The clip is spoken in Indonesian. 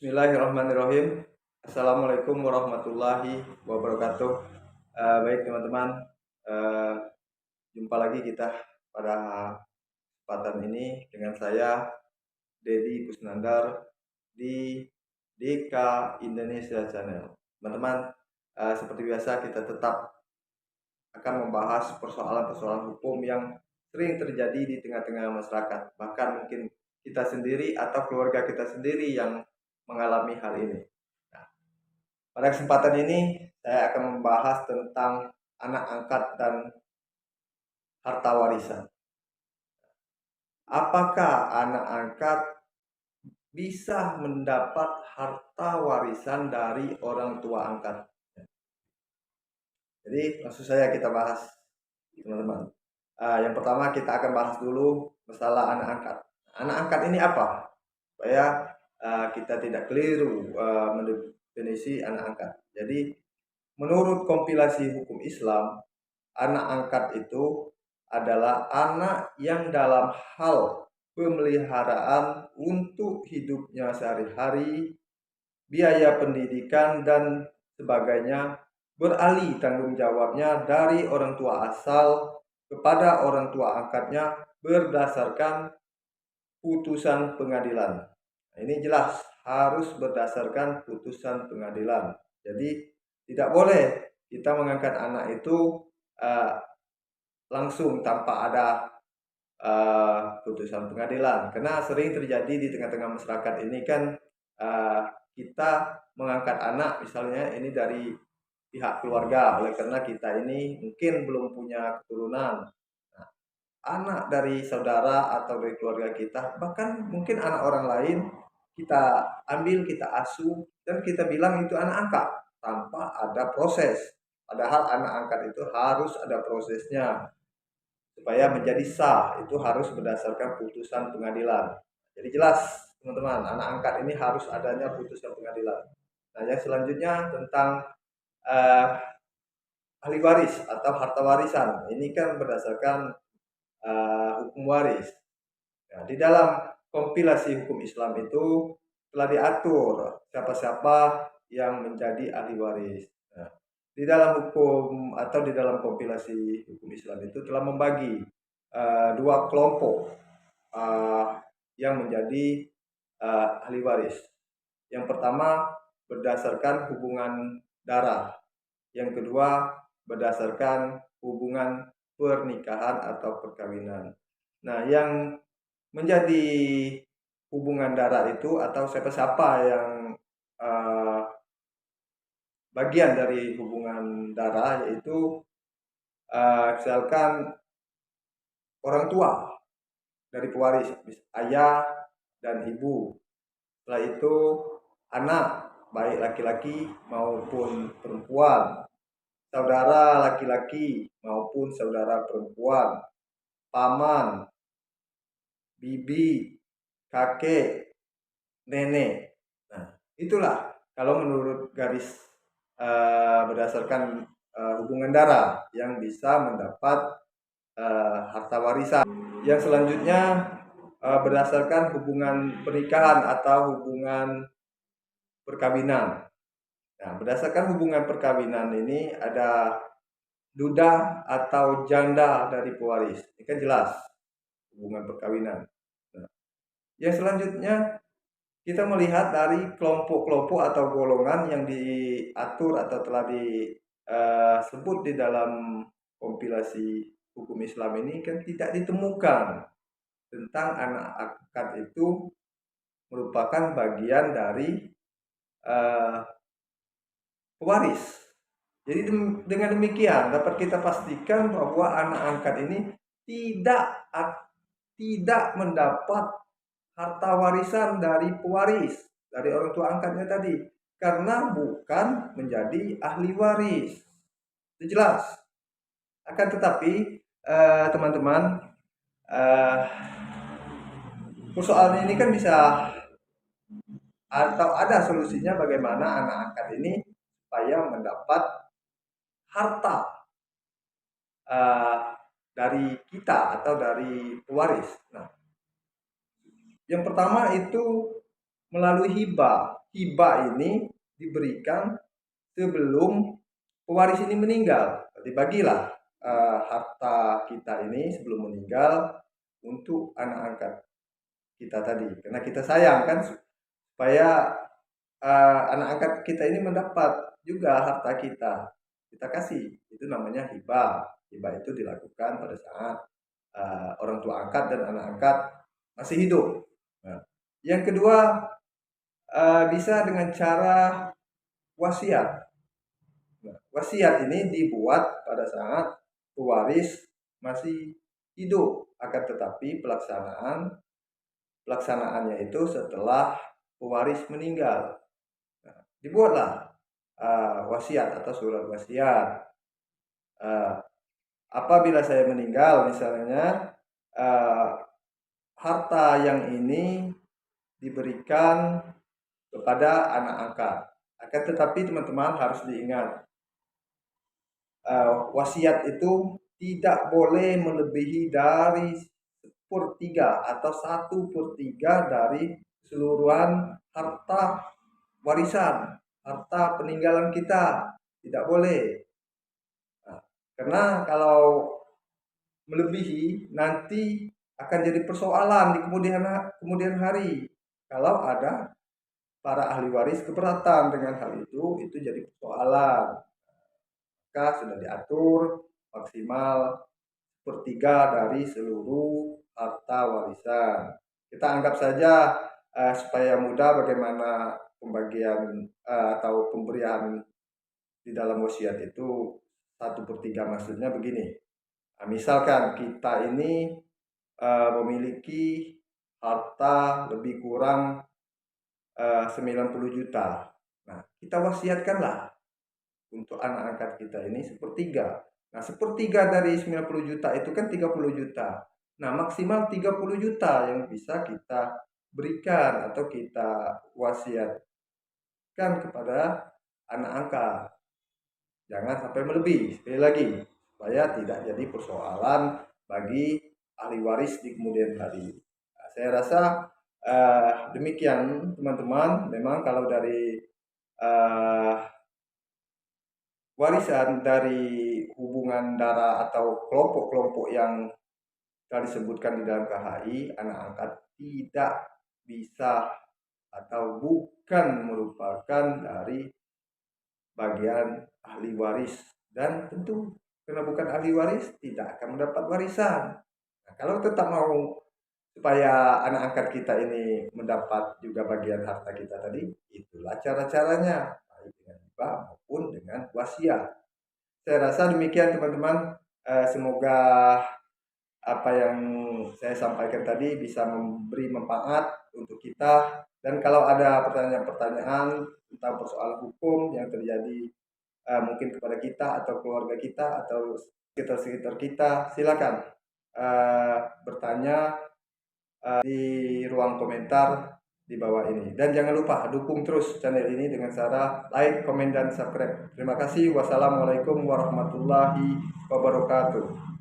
Bismillahirrahmanirrahim. Assalamualaikum warahmatullahi wabarakatuh. Baik teman-teman, eh, jumpa lagi kita pada kesempatan ini dengan saya Dedi Kusnandar di DK Indonesia Channel. Teman-teman, seperti biasa kita tetap akan membahas persoalan-persoalan hukum yang sering terjadi di tengah-tengah masyarakat. Bahkan mungkin kita sendiri atau keluarga kita sendiri yang mengalami hal ini. Nah, pada kesempatan ini saya akan membahas tentang anak angkat dan harta warisan. Apakah anak angkat bisa mendapat harta warisan dari orang tua angkat? Jadi maksud saya kita bahas, teman-teman. Yang pertama kita akan bahas dulu masalah anak angkat. Anak angkat ini apa? Supaya kita tidak keliru mendefinisi anak angkat. Jadi menurut kompilasi hukum Islam, anak angkat itu adalah anak yang dalam hal pemeliharaan untuk hidupnya sehari-hari, biaya pendidikan dan sebagainya beralih tanggung jawabnya dari orang tua asal kepada orang tua angkatnya berdasarkan putusan pengadilan. Nah, ini jelas harus berdasarkan putusan pengadilan. Jadi tidak boleh kita mengangkat anak itu uh, langsung tanpa ada putusan pengadilan. Karena sering terjadi di tengah-tengah masyarakat ini kan uh, kita mengangkat anak misalnya ini dari pihak keluarga, oleh karena kita ini mungkin belum punya keturunan. Nah, anak dari saudara atau dari keluarga kita, bahkan mungkin anak orang lain, kita ambil, kita asuh, dan kita bilang itu anak angkat tanpa ada proses. Padahal anak angkat itu harus ada prosesnya supaya menjadi sah, itu harus berdasarkan putusan pengadilan. Jadi jelas teman-teman, anak angkat ini harus adanya putusan pengadilan. Nah, yang selanjutnya tentang uh, ahli waris atau harta warisan. Ini kan berdasarkan hukum waris. Nah, di dalam kompilasi hukum Islam itu telah diatur siapa-siapa yang menjadi ahli waris. Nah, di dalam hukum atau di dalam kompilasi hukum Islam itu telah membagi dua kelompok uh, yang menjadi ahli waris. Yang pertama berdasarkan hubungan darah, yang kedua berdasarkan hubungan pernikahan atau perkawinan. Nah, yang menjadi hubungan darah itu atau siapa-siapa yang uh, bagian dari hubungan darah yaitu misalkan orang tua dari pewaris, ayah dan ibu. Setelah itu anak, baik laki-laki maupun perempuan, saudara laki-laki maupun saudara perempuan, paman, bibi, kakek, nenek. Nah, itulah kalau menurut garis berdasarkan hubungan darah yang bisa mendapat harta warisan. Yang selanjutnya berdasarkan hubungan pernikahan atau hubungan perkawinan. Nah, berdasarkan hubungan perkawinan ini ada duda atau janda dari pewaris. Ini kan jelas hubungan perkawinan. Nah, yang selanjutnya kita melihat dari kelompok-kelompok atau golongan yang diatur atau telah disebut di dalam kompilasi hukum Islam ini kan tidak ditemukan tentang anak angkat itu merupakan bagian dari pewaris. Jadi dengan demikian dapat kita pastikan bahwa anak angkat ini tidak mendapat harta warisan dari pewaris, dari orang tua angkatnya tadi, karena bukan menjadi ahli waris. Itu jelas. Akan tetapi teman-teman, persoalan ini kan bisa atau ada solusinya bagaimana anak angkat ini supaya mendapat harta dari kita atau dari pewaris. Nah, yang pertama itu melalui hibah. hibah ini diberikan sebelum pewaris ini meninggal. Dibagilah harta kita ini sebelum meninggal untuk anak angkat kita tadi. Karena kita sayang kan supaya anak angkat kita ini mendapat juga harta kita. Kita kasih. Itu namanya hibah. Hibah itu dilakukan pada saat orang tua angkat dan anak angkat masih hidup. Nah, yang kedua bisa dengan cara wasiat. Nah, wasiat ini dibuat pada saat pewaris masih hidup, akan tetapi pelaksanaannya itu setelah pewaris meninggal. Nah, dibuatlah wasiat atau surat wasiat. Apabila saya meninggal, misalnya harta yang ini diberikan kepada anak angkat. Akan tetapi teman-teman harus diingat, wasiat itu tidak boleh melebihi dari 1/3 atau 1/3 dari keseluruhan harta warisan, harta peninggalan kita. Tidak boleh. Nah, karena kalau melebihi nanti akan jadi persoalan di kemudian hari. Kalau ada para ahli waris keberatan dengan hal itu jadi persoalan. Maka sudah diatur maksimal 1/3 dari seluruh harta warisan. Kita anggap saja supaya mudah bagaimana pembagian atau pemberian di dalam wasiat itu 1/3, maksudnya begini. Nah, misalkan kita ini memiliki harta lebih kurang 90 juta. Nah, kita wasiatkanlah untuk anak angkat kita ini 1/3. Nah, 1/3 dari 90 juta itu kan 30 juta. Nah, maksimal 30 juta yang bisa kita berikan atau kita wasiatkan kepada anak angkat. Jangan sampai melebihi, sekali lagi, supaya tidak jadi persoalan bagi ahli waris di kemudian hari. Nah, saya rasa demikian teman-teman. Memang kalau dari warisan dari hubungan darah atau kelompok-kelompok yang telah disebutkan di dalam KHI, anak angkat tidak bisa atau bukan merupakan dari bagian ahli waris, dan tentu karena bukan ahli waris tidak akan mendapat warisan. Nah, kalau tetap mau supaya anak angkat kita ini mendapat juga bagian harta kita tadi, itulah cara-caranya, baik dengan hibah maupun dengan wasiat. Saya rasa demikian teman-teman. Semoga apa yang saya sampaikan tadi bisa memberi manfaat untuk kita. Dan kalau ada pertanyaan-pertanyaan tentang persoalan hukum yang terjadi mungkin kepada kita atau keluarga kita atau sekitar-sekitar kita, silakan bertanya di ruang komentar di bawah ini. Dan jangan lupa dukung terus channel ini dengan cara like, komen, dan subscribe. Terima kasih. Wassalamualaikum warahmatullahi wabarakatuh.